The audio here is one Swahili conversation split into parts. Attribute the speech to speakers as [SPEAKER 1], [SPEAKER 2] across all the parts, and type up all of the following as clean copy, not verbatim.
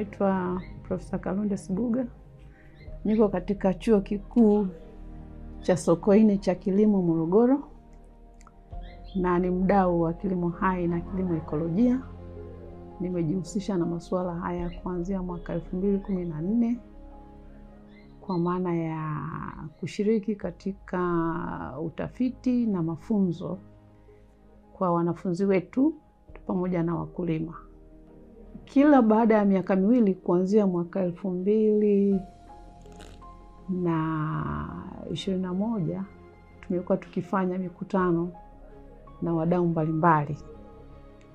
[SPEAKER 1] naitwa Profesa Kalonde Sibuga. Niko katika Chuo Kikuu cha Sokoine cha Kilimo Morogoro, na ni mdau wa kilimo hai na kilimo ekolojia. Nimejihusisha na masuala haya kuanzia mwaka 2014 kwa maana ya kushiriki katika utafiti na mafunzo kwa wanafunzi wetu pamoja na wakulima. Kila baada ya miaka miwili kuanzia mwaka 2021 tumekuwa tukifanya mikutano na wadau mbalimbali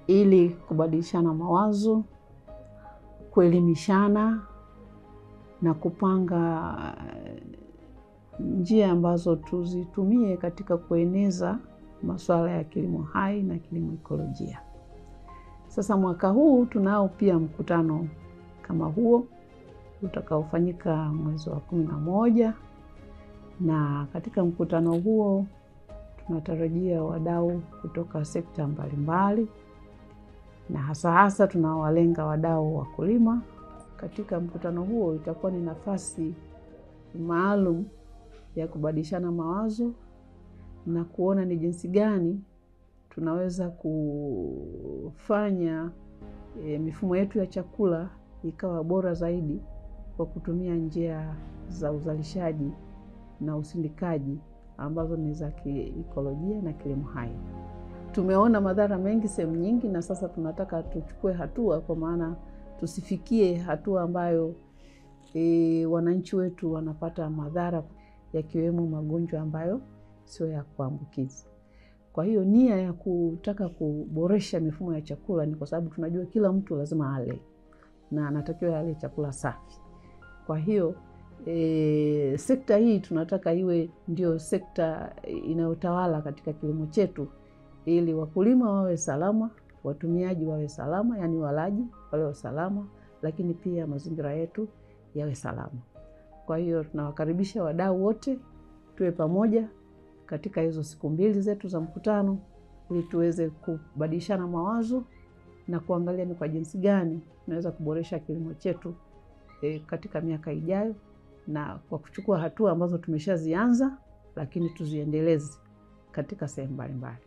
[SPEAKER 1] ili kubadilishana mawazo, kuelimishana na kupanga njia ambazo tuzitumie katika kueneza masuala ya kilimo hai na kilimo ekolojia. Sasa mwaka huu tunao pia mkutano kama huo utakaofanyika mwezi wa 11, na katika mkutano huo tunatarajia wadau kutoka sekta mbalimbali, na hasa tunawalenga wadau wakulima. Katika mkutano huo itakuwa ni nafasi maalum ya kubadilishana mawazo na kuona ni jinsi gani tunaweza kufanya mifumo yetu ya chakula ikawa bora zaidi kwa kutumia njia za uzalishaji na usindikaji ambazo ni za kiekolojia na kilimo hai. Tumeona madhara mengi sehemu nyingi, na sasa tunataka tuchukue hatua, kwa maana tusifikie hatua ambayo wananchi wetu wanapata madhara yakiwemo magonjwa ambayo sio ya kuambukiza. Kwa hiyo nia ya kutaka kuboresha mifumo ya chakula ni kwa sababu tunajua kila mtu lazima ale na anatakiwa ale chakula safi. Kwa hiyo sekta hii tunataka iwe ndio sekta inayotawala katika kilimo chetu, ili wakulima wawe salama, watumiaji wawe salama, yani walaji wawe salama, lakini pia mazingira yetu yawe salama. Kwa hiyo tunawakaribisha wadau wote tuwe pamoja katika hizo siku mbili zetu za mkutano, ili tuweze kubadilishana mawazo na kuangalia ni kwa jinsi gani tunaweza kuboresha kilimo chetu katika miaka ijayo, na kwa kuchukua hatua ambazo tumeshazianza, lakini tuziendeleze katika sehemu mbalimbali.